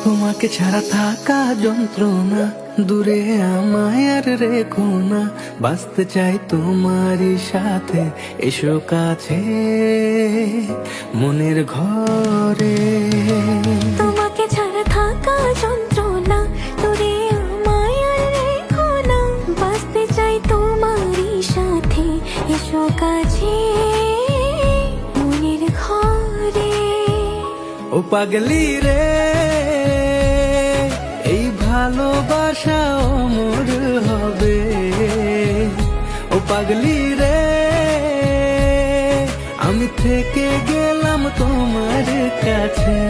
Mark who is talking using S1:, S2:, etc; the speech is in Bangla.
S1: তোমাকে ছাড়া থাকা যন্ত্রণা, দূরে আমায় আর রেখো না। বাঁচতে চাই তোমারই সাথে, এসো কাছে মনের ঘরে।
S2: তোমাকে ছাড়া থাকা যন্ত্রণা, দূরে আমায় আর রেখো না। বাঁচতে চাই তোমারই সাথে, এসো কাছে মনের ঘরে।
S1: ও পাগলি রে, এই ভালোবাসা অমর হবে। ও পাগলি রে, আমি থেকে গেলাম তোমার কাছে।